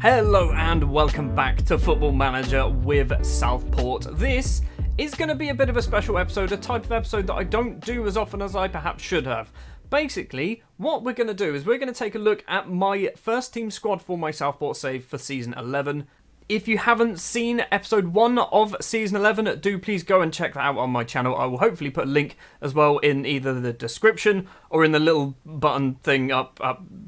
Hello and welcome back to Football Manager with Southport. This is going to be a bit of a special episode, a type of episode that I don't do as often as I perhaps should have. Basically, what we're going to do is we're going to take a look at my first team squad for my Southport save for Season 11. If you haven't seen episode 1 of Season 11, do please go and check that out on my channel. I will hopefully put a link as well in either the description or in the little button thing up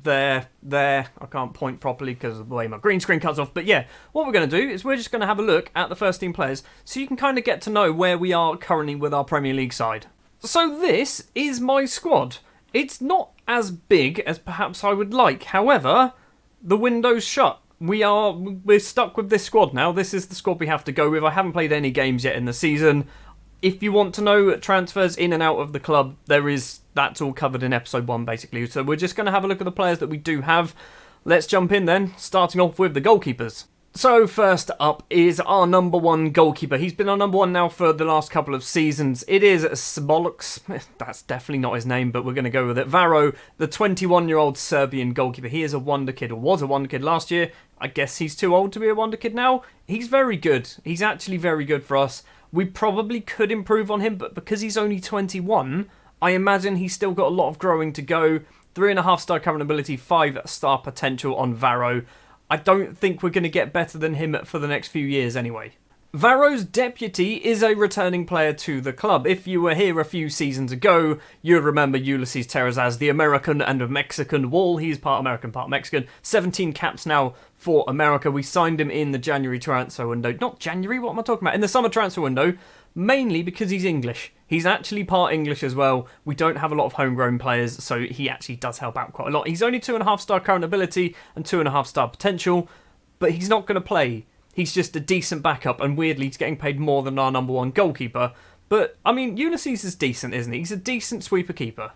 there. I can't point properly because of the way my green screen cuts off. But yeah, what we're going to do is we're just going to have a look at the first team players so you can kind of get to know where we are currently with our Premier League side. So this is my squad. It's not as big as perhaps I would like. However, the window's shut. We're stuck with this squad now. This is the squad we have to go with. I haven't played any games yet in the season. If you want to know transfers in and out of the club, that's all covered in episode 1 basically. So we're just going to have a look at the players that we do have. Let's jump in then, starting off with the goalkeepers. So first up is our number 1 goalkeeper. He's been our number 1 now for the last couple of seasons. It is Smolks. That's definitely not his name, but we're going to go with it. Varo, the 21-year-old Serbian goalkeeper. He is a wonder kid, or was a wonder kid last year. I guess he's too old to be a wonder kid now. He's very good. He's actually very good for us. We probably could improve on him, but because he's only 21, I imagine he's still got a lot of growing to go. 3.5-star current ability, 5-star potential on Varo. I don't think we're going to get better than him for the next few years anyway. Varo's deputy is a returning player to the club. If you were here a few seasons ago, you'd remember Ulysses Terras as the American and Mexican wall. He's part American, part Mexican. 17 caps now for America. We signed him in the January transfer window. Not January, what am I talking about? In the summer transfer window, mainly because he's English. He's actually part English as well. We don't have a lot of homegrown players, so he actually does help out quite a lot. He's only 2.5-star current ability and 2.5-star potential, but he's not going to play. He's just a decent backup, and weirdly, he's getting paid more than our number 1 goalkeeper. But, I mean, Ulysses is decent, isn't he? He's a decent sweeper keeper.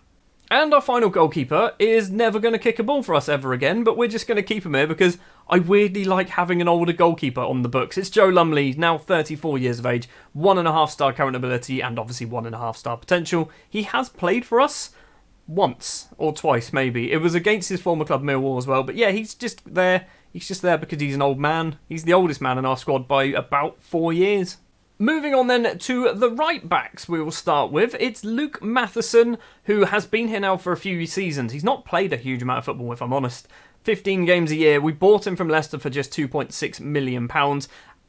And our final goalkeeper is never going to kick a ball for us ever again, but we're just going to keep him here because I weirdly like having an older goalkeeper on the books. It's Joe Lumley, now 34 years of age, 1.5-star current ability and obviously 1.5-star potential. He has played for us once or twice maybe. It was against his former club Millwall as well, but yeah, he's just there. He's just there because he's an old man. He's the oldest man in our squad by about 4 years. Moving on then to the right backs we will start with. It's Luke Matheson, who has been here now for a few seasons. He's not played a huge amount of football, if I'm honest. 15 games a year. We bought him from Leicester for just £2.6 million.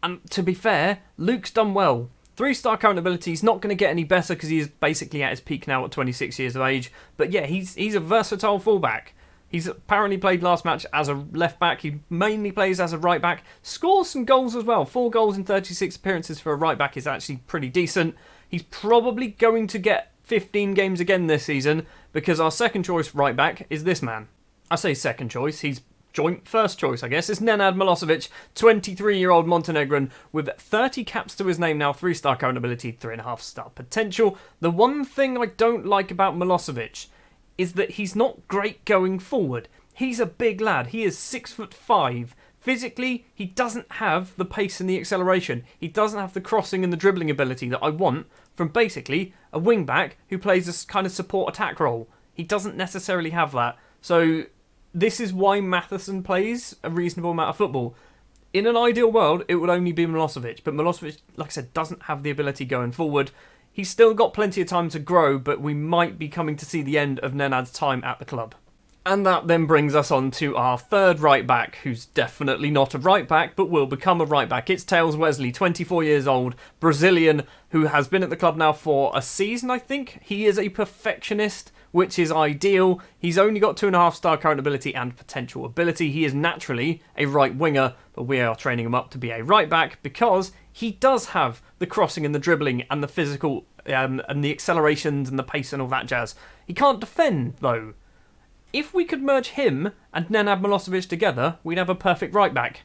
And to be fair, Luke's done well. 3-star current ability. He's not going to get any better because he's basically at his peak now at 26 years of age. But yeah, he's a versatile fullback. He's apparently played last match as a left back. He mainly plays as a right back. Scores some goals as well. 4 goals in 36 appearances for a right back is actually pretty decent. He's probably going to get 15 games again this season because our second choice right back is this man. I say second choice. He's joint first choice, I guess. It's Nenad Milosevic, 23-year-old Montenegrin with 30 caps to his name now. 3-star current ability, 3.5-star potential. The one thing I don't like about Milosevic is that he's not great going forward. He's a big lad. He is 6'5". Physically, he doesn't have the pace and the acceleration. He doesn't have the crossing and the dribbling ability that I want from basically a wing-back who plays a kind of support attack role. He doesn't necessarily have that. So this is why Matheson plays a reasonable amount of football. In an ideal world, it would only be Milosevic. But Milosevic, like I said, doesn't have the ability going forward. He's still got plenty of time to grow, but we might be coming to see the end of Nenad's time at the club. And that then brings us on to our third right back, who's definitely not a right back, but will become a right back. It's Tails Wesley, 24 years old, Brazilian, who has been at the club now for a season, I think. He is a perfectionist, which is ideal. He's only got 2.5-star current ability and potential ability. He is naturally a right winger, but we are training him up to be a right back because he does have the crossing and the dribbling and the physical and the accelerations and the pace and all that jazz. He can't defend, though. If we could merge him and Nenad Milosevic together, we'd have a perfect right back.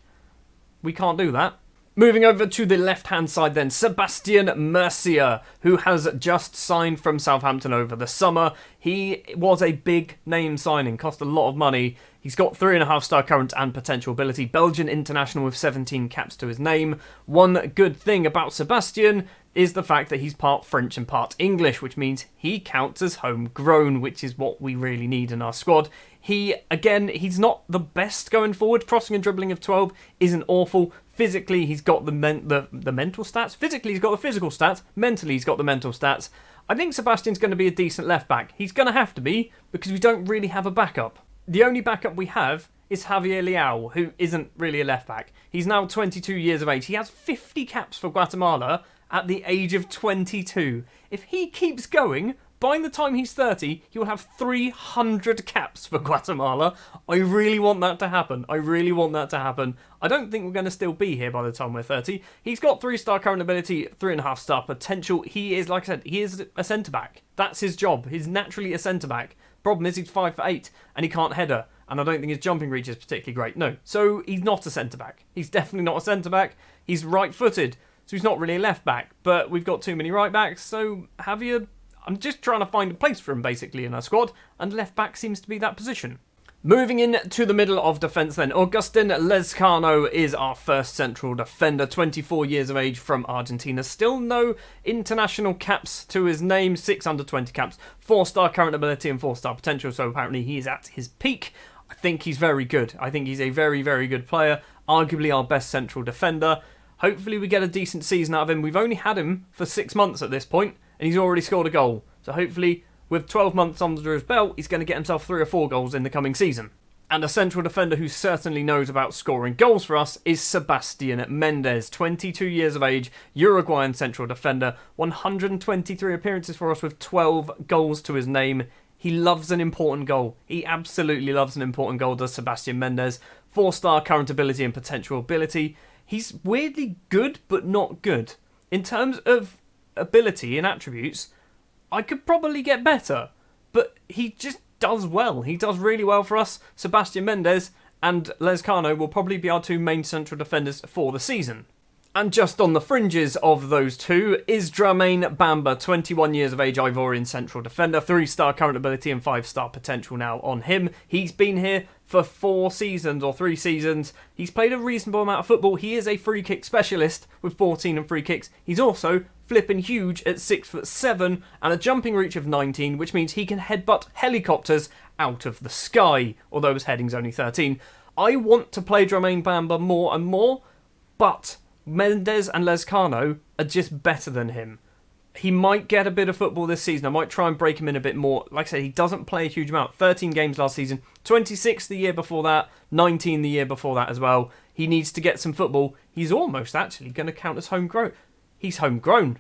We can't do that. Moving over to the left-hand side then, Sebastian Mercier, who has just signed from Southampton over the summer. He was a big name signing, cost a lot of money. He's got 3.5-star current and potential ability. Belgian international with 17 caps to his name. One good thing about Sebastian is the fact that he's part French and part English, which means he counts as homegrown, which is what we really need in our squad. He's not the best going forward. Crossing and dribbling of 12 isn't awful. Physically, he's got the mental stats. Physically, he's got the physical stats. Mentally, he's got the mental stats. I think Sebastian's going to be a decent left back. He's going to have to be, because we don't really have a backup. The only backup we have is Javier Leao, who isn't really a left back. He's now 22 years of age. He has 50 caps for Guatemala at the age of 22. If he keeps going, by the time he's 30, he will have 300 caps for Guatemala. I really want that to happen. I don't think we're going to still be here by the time we're 30. He's got 3-star current ability, 3.5-star potential. He is, like I said, he is a centre-back. That's his job. He's naturally a centre-back. Problem is he's 5'8", and he can't header. And I don't think his jumping reach is particularly great. No. So he's not a centre-back. He's definitely not a centre-back. He's right-footed. So he's not really a left-back. But we've got too many right-backs. So I'm just trying to find a place for him, basically, in our squad. And left-back seems to be that position. Moving in to the middle of defence then. Agustin Lezcano is our first central defender. 24 years of age from Argentina. Still no international caps to his name. 6 under 20 caps. 4-star current ability and 4-star potential. So apparently he is at his peak. I think he's very good. I think he's a very, very good player. Arguably our best central defender. Hopefully we get a decent season out of him. We've only had him for 6 months at this point, and he's already scored a goal. So hopefully, with 12 months under his belt, he's going to get himself 3 or 4 goals in the coming season. And a central defender who certainly knows about scoring goals for us is Sebastian Mendes, 22 years of age, Uruguayan central defender, 123 appearances for us with 12 goals to his name. He loves an important goal. He absolutely loves an important goal, does Sebastian Mendes. 4-star current ability and potential ability. He's weirdly good, but not good. In terms of ability and attributes, I could probably get better. But he just does well. He does really well for us. Sebastian Mendes and Lezcano will probably be our 2 main central defenders for the season. And just on the fringes of those two is Dramain Bamba, 21 years of age, Ivorian central defender, 3-star current ability and 5-star potential now on him. He's been here for 4 seasons or 3 seasons. He's played a reasonable amount of football. He is a free kick specialist with 14 free kicks. He's also flipping huge at 6'7" and a jumping reach of 19, which means he can headbutt helicopters out of the sky, although his heading's only 13. I want to play Dramain Bamba more and more, but Mendes and Lezcano are just better than him. He might get a bit of football this season. I might try and break him in a bit more. Like I said, he doesn't play a huge amount. 13 games last season, 26 the year before that, 19 the year before that as well. He needs to get some football. He's almost actually going to count as homegrown. He's homegrown.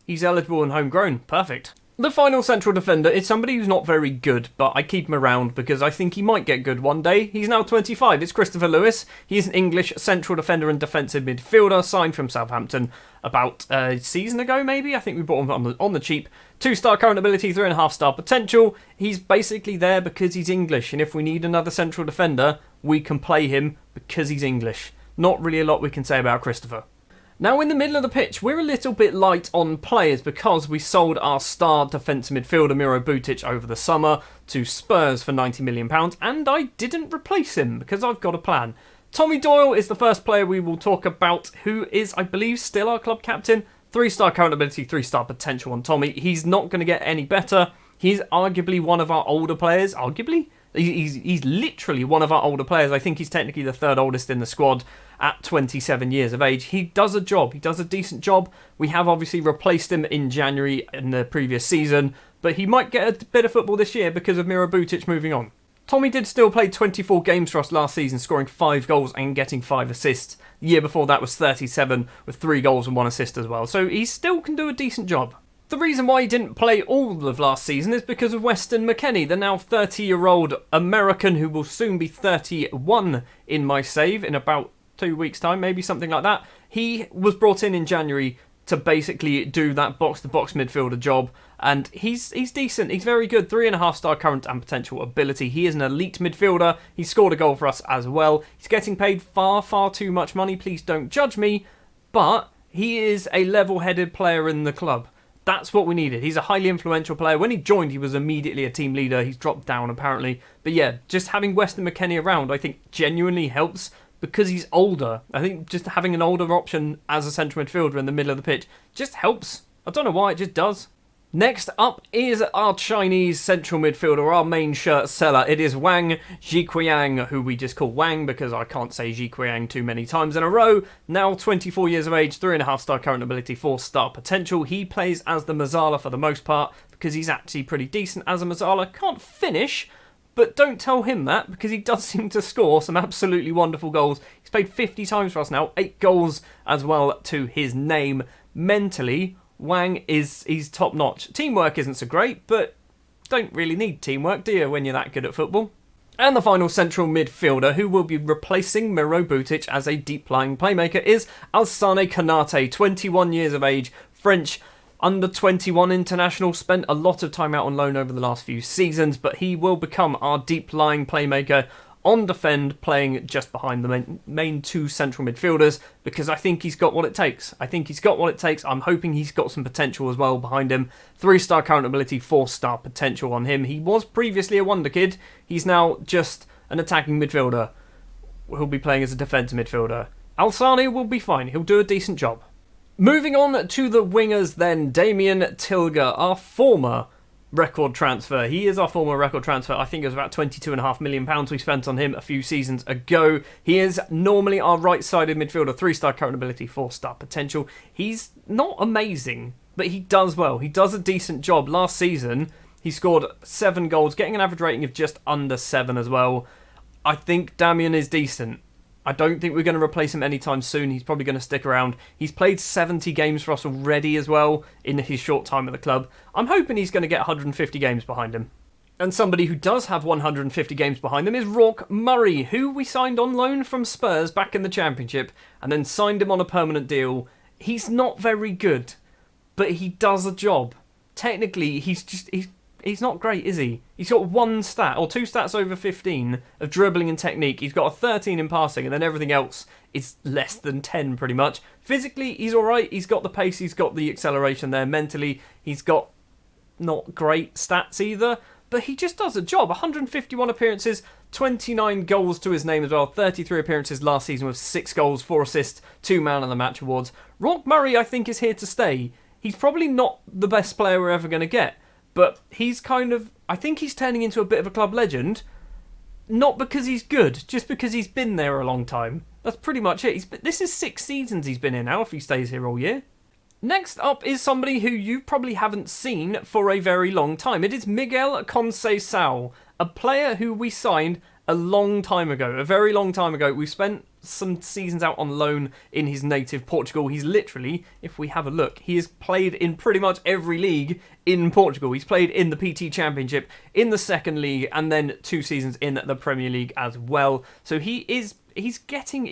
He's eligible and homegrown. Perfect. The final central defender is somebody who's not very good, but I keep him around because I think he might get good one day. He's now 25. It's Christopher Lewis. He is an English central defender and defensive midfielder, signed from Southampton about a season ago, maybe. I think we bought him on the cheap. 2-star current ability, 3.5-star potential. He's basically there because he's English, and if we need another central defender, we can play him because he's English. Not really a lot we can say about Christopher. Now, in the middle of the pitch, we're a little bit light on players because we sold our star defensive midfielder Miro Butic over the summer to Spurs for £90 million, and I didn't replace him because I've got a plan. Tommy Doyle is the first player we will talk about, who is, I believe, still our club captain. 3-star current ability, 3-star potential on Tommy. He's not going to get any better. He's arguably one of our older players. Arguably? He's literally one of our older players. I think he's technically the 3rd oldest in the squad at 27 years of age. He does a job. He does a decent job. We have obviously replaced him in January in the previous season, but he might get a bit of football this year because of Miro Butic moving on. Tommy did still play 24 games for us last season, scoring 5 goals and getting 5 assists. The year before that was 37 with 3 goals and 1 assist as well, so he still can do a decent job. The reason why he didn't play all of last season is because of Weston McKennie, the now 30-year-old American who will soon be 31 in my save in about 2 weeks' time, maybe something like that. He was brought in January to basically do that box-to-box midfielder job, and he's decent. He's very good. 3.5-star current and potential ability. He is an elite midfielder. He scored a goal for us as well. He's getting paid far, far too much money. Please don't judge me. but he is a level-headed player in the club. That's what we needed. He's a highly influential player. When he joined, he was immediately a team leader. He's dropped down, apparently. But yeah, just having Weston McKennie around, I think, genuinely helps because he's older. I think just having an older option as a central midfielder in the middle of the pitch just helps. I don't know why, it just does. Next up is our Chinese central midfielder, our main shirt seller. It is Wang Jiqiang, who we just call Wang because I can't say Jiqiang too many times in a row. Now 24 years of age, 3.5-star current ability, 4-star potential. He plays as the Mazzala for the most part because he's actually pretty decent as a Mazzala. Can't finish, but don't tell him that because he does seem to score some absolutely wonderful goals. He's played 50 times for us now, 8 goals as well to his name. Mentally, Wang he's top notch. Teamwork isn't so great, but don't really need teamwork, do you, when you're that good at football? And the final central midfielder who will be replacing Miro Butic as a deep-lying playmaker is Alsane Kanate, 21 years of age, French under-21 international, spent a lot of time out on loan over the last few seasons, but he will become our deep-lying playmaker on defend, playing just behind the main two central midfielders, because I think he's got what it takes. I'm hoping he's got some potential as well behind him. 3-star current ability, 4-star potential on him. He was previously a wonder kid. He's now just an attacking midfielder. He'll be playing as a defensive midfielder. Alsane will be fine. He'll do a decent job. Moving on to the wingers then, Damien Tilger, our former record transfer. He is our former record transfer. I think it was about £22.5 million we spent on him a few seasons ago. He is normally our right-sided midfielder, 3-star current ability, 4-star potential. He's not amazing, but he does well. He does a decent job. Last season, he scored 7 goals, getting an average rating of just under 7 as well. I think Damien is decent. I don't think we're going to replace him anytime soon. He's probably going to stick around. He's played 70 games for us already as well in his short time at the club. I'm hoping he's going to get 150 games behind him. And somebody who does have 150 games behind them is Rourke Murray, who we signed on loan from Spurs back in the Championship and then signed him on a permanent deal. He's not very good, but he does a job. Technically, he's not great, is he? He's got 1 stat, or 2 stats over 15 of dribbling and technique. He's got a 13 in passing, and then everything else is less than 10, pretty much. Physically, he's alright. He's got the pace, he's got the acceleration there. Mentally, he's got not great stats either, but he just does a job. 151 appearances, 29 goals to his name as well. 33 appearances last season with 6 goals, 4 assists, 2 Man of the Match awards. Rourke Murray, I think, is here to stay. He's probably not the best player we're ever going to get, but he's I think he's turning into a bit of a club legend. Not because he's good, just because he's been there a long time. That's pretty much it. This is 6 seasons he's been in now, if he stays here all year. Next up is somebody who you probably haven't seen for a very long time. It is Miguel Conceição, a player who we signed a long time ago, a very long time ago. We spent some seasons out on loan in his native Portugal. He's literally, if we have a look, he has played in pretty much every league in Portugal. He's played in the PT Championship, in the second league, and then 2 seasons in the Premier League as well. So he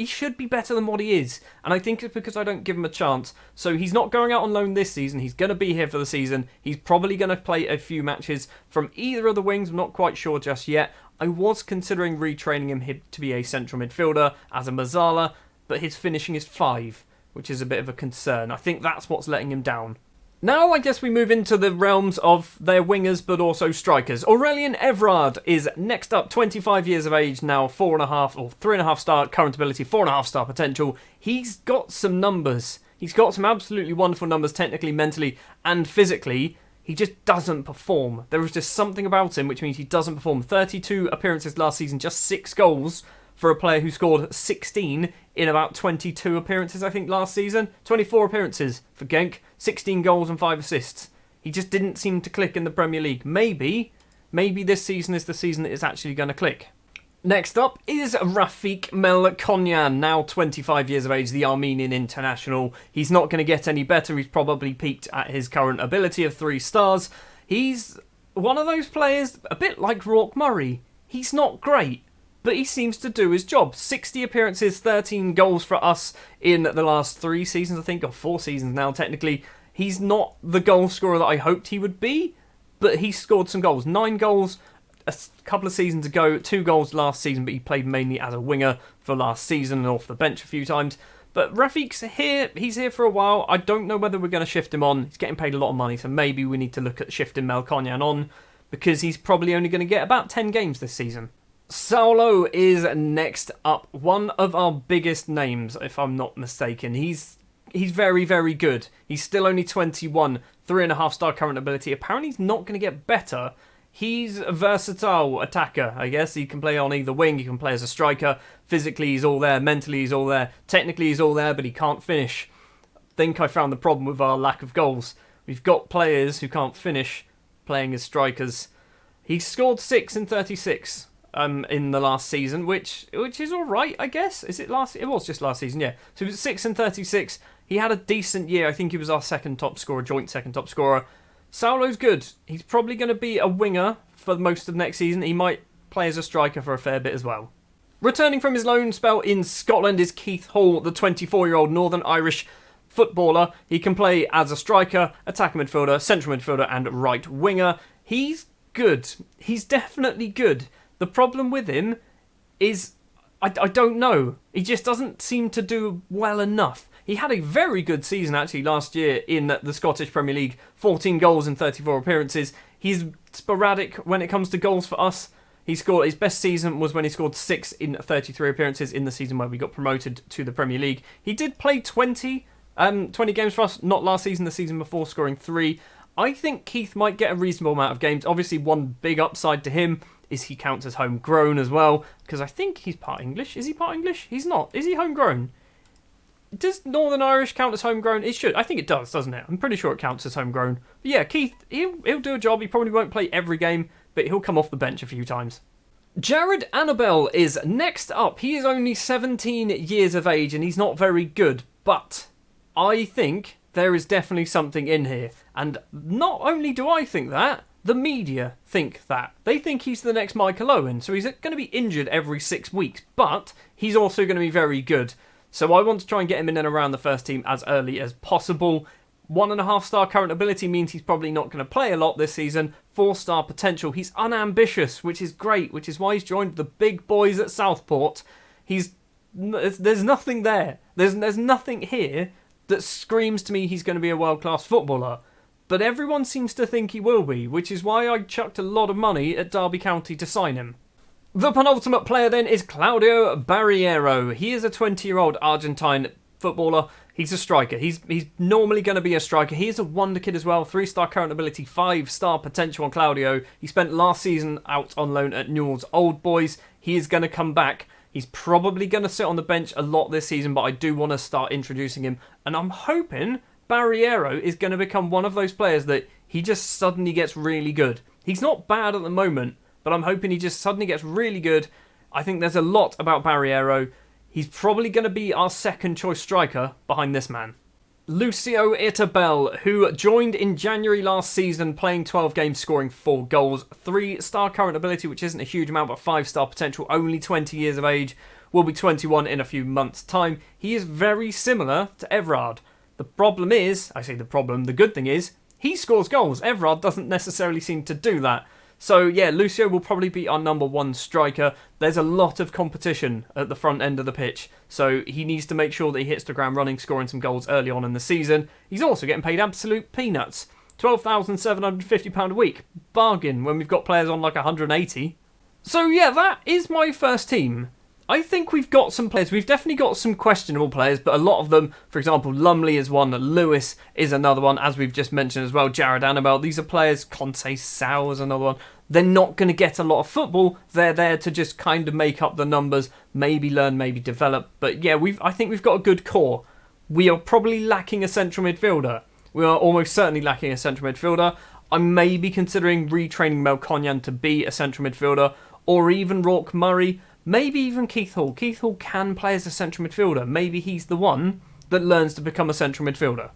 should be better than what he is. And I think it's because I don't give him a chance. So he's not going out on loan this season. He's going to be here for the season. He's probably going to play a few matches from either of the wings. I'm not quite sure just yet. I was considering retraining him to be a central midfielder as a Mazzala, but his finishing is 5, which is a bit of a concern. I think that's what's letting him down. Now I guess we move into the realms of their wingers, but also strikers. Aurelien Everard is next up, 25 years of age now, 4.5 or 3.5 star current ability, 4.5 star potential. He's got some numbers. He's got some absolutely wonderful numbers, technically, mentally, and physically. He just doesn't perform. There is just something about him which means he doesn't perform. 32 appearances last season, just 6 goals for a player who scored 16 in about 22 appearances, I think, last season. 24 appearances for Genk, 16 goals and 5 assists. He just didn't seem to click in the Premier League. Maybe this season is the season that it's actually going to click. Next up is Rafik Melkonyan, now 25 years of age, the Armenian international. He's not going to get any better. He's probably peaked at his current ability of 3 stars. He's one of those players, a bit like Rourke Murray. He's not great, but he seems to do his job. 60 appearances, 13 goals for us in the last 3 seasons, I think, or 4 seasons now, technically. He's not the goal scorer that I hoped he would be, but he scored some goals. 9 goals a couple of seasons ago, 2 goals last season, but he played mainly as a winger for last season and off the bench a few times. But Rafiq's here, he's here for a while. I don't know whether we're going to shift him on. He's getting paid a lot of money, so maybe we need to look at shifting Melkonyan on, because he's probably only going to get about 10 games this season. Saulo is next up. One of our biggest names, if I'm not mistaken. He's very, very good. He's still only 21, 3.5-star current ability. Apparently he's not going to get better. He's a versatile attacker, I guess. He can play on either wing, he can play as a striker. Physically he's all there, mentally he's all there, technically he's all there, but he can't finish. I think I found the problem with our lack of goals. We've got players who can't finish playing as strikers. He scored 6 in 36 in the last season, which is alright, I guess. Is it last? It was just last season, yeah. So it was 6 in 36. He had a decent year. I think he was our second top scorer, joint second top scorer. Saulo's good. He's probably going to be a winger for most of next season. He might play as a striker for a fair bit as well. Returning from his loan spell in Scotland is Keith Hall, the 24-year-old Northern Irish footballer. He can play as a striker, attacking midfielder, central midfielder and right winger. He's good. He's definitely good. The problem with him is, I don't know. He just doesn't seem to do well enough. He had a very good season actually last year in the Scottish Premier League. 14 goals in 34 appearances. He's sporadic when it comes to goals for us. He scored, his best season was when he scored 6 in 33 appearances in the season where we got promoted to the Premier League. He did play 20 games for us, not last season, the season before, scoring 3. I think Keith might get a reasonable amount of games. Obviously, one big upside to him is he counts as homegrown as well, because I think he's part English. Is he part English? He's not. Is he homegrown? Does Northern Irish count as homegrown? It should. I think it does, doesn't it? I'm pretty sure it counts as homegrown. But yeah, Keith, he'll do a job. He probably won't play every game, but he'll come off the bench a few times. Jared Annabelle is next up. He is only 17 years of age and he's not very good, but I think there is definitely something in here. And not only do I think that, the media think that. They think he's the next Michael Owen, so he's going to be injured every 6 weeks, but he's also going to be very good. So I want to try and get him in and around the first team as early as possible. 1.5-star current ability means he's probably not going to play a lot this season. 4-star potential. He's unambitious, which is great, which is why he's joined the big boys at Southport. There's nothing there. There's nothing here that screams to me he's going to be a world-class footballer. But everyone seems to think he will be, which is why I chucked a lot of money at Derby County to sign him. The penultimate player then is Claudio Barriero. He is a 20-year-old Argentine footballer. He's a striker. He's normally going to be a striker. He is a wonder kid as well. 3-star current ability, 5-star potential on Claudio. He spent last season out on loan at Newell's Old Boys. He is going to come back. He's probably going to sit on the bench a lot this season, but I do want to start introducing him. And I'm hoping Barriero is going to become one of those players that he just suddenly gets really good. He's not bad at the moment, but I'm hoping he just suddenly gets really good. I think there's a lot about Barriero. He's probably going to be our second choice striker behind this man. Lucio Itabel, who joined in January last season, playing 12 games, scoring 4 goals. 3-star current ability, which isn't a huge amount, but 5-star potential, only 20 years of age, will be 21 in a few months' time. He is very similar to Everard. The problem is, I say the problem, the good thing is, he scores goals. Everard doesn't necessarily seem to do that. So yeah, Lucio will probably be our number 1 striker. There's a lot of competition at the front end of the pitch, so he needs to make sure that he hits the ground running, scoring some goals early on in the season. He's also getting paid absolute peanuts. £12,750 a week. Bargain when we've got players on like 180. So yeah, that is my first team. I think we've got some players. We've definitely got some questionable players, but a lot of them, for example, Lumley is one, Lewis is another one, as we've just mentioned as well, Jared Annabelle. These are players, Conte Sau is another one. They're not going to get a lot of football. They're there to just kind of make up the numbers, maybe learn, maybe develop. But yeah, I think we've got a good core. We are probably lacking a central midfielder. We are almost certainly lacking a central midfielder. I may be considering retraining Melkonyan to be a central midfielder, or even Rourke Murray. Maybe even Keith Hall. Keith Hall can play as a central midfielder. Maybe he's the one that learns to become a central midfielder.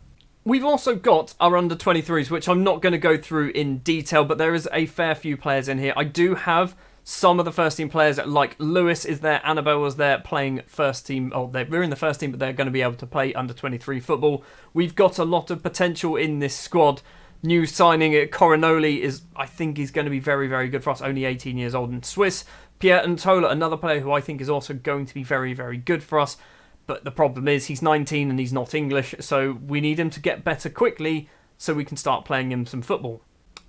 We've also got our under-23s, which I'm not going to go through in detail, but there is a fair few players in here. I do have some of the first-team players, like Lewis is there, Annabelle was there playing first-team. Oh, we're in the first team, but they're going to be able to play under-23 football. We've got a lot of potential in this squad. New signing at Coronoli I think he's going to be very, very good for us. Only 18 years old and Swiss. Pierre Ntola, another player who I think is also going to be very, very good for us. But the problem is he's 19 and he's not English, so we need him to get better quickly so we can start playing him some football.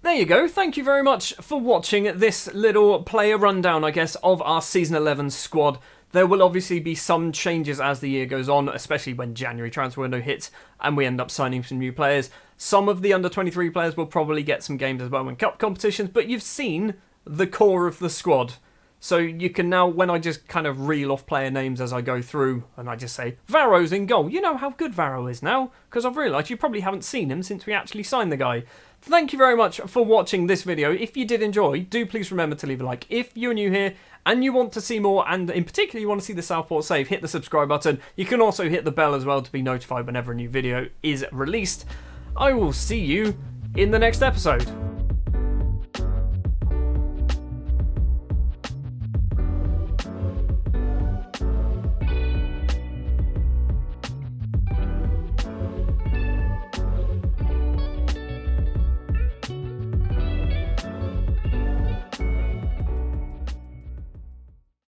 There you go. Thank you very much for watching this little player rundown, I guess, of our Season 11 squad. There will obviously be some changes as the year goes on, especially when January transfer window hits and we end up signing some new players. Some of the under-23 players will probably get some games as well in cup competitions, but you've seen the core of the squad. So you can now, when I just kind of reel off player names as I go through, and I just say, Varro's in goal, you know how good Varro is now, because I've realised you probably haven't seen him since we actually signed the guy. Thank you very much for watching this video. If you did enjoy, do please remember to leave a like. If you're new here and you want to see more, and in particular you want to see the Southport save, hit the subscribe button. You can also hit the bell as well to be notified whenever a new video is released. I will see you in the next episode.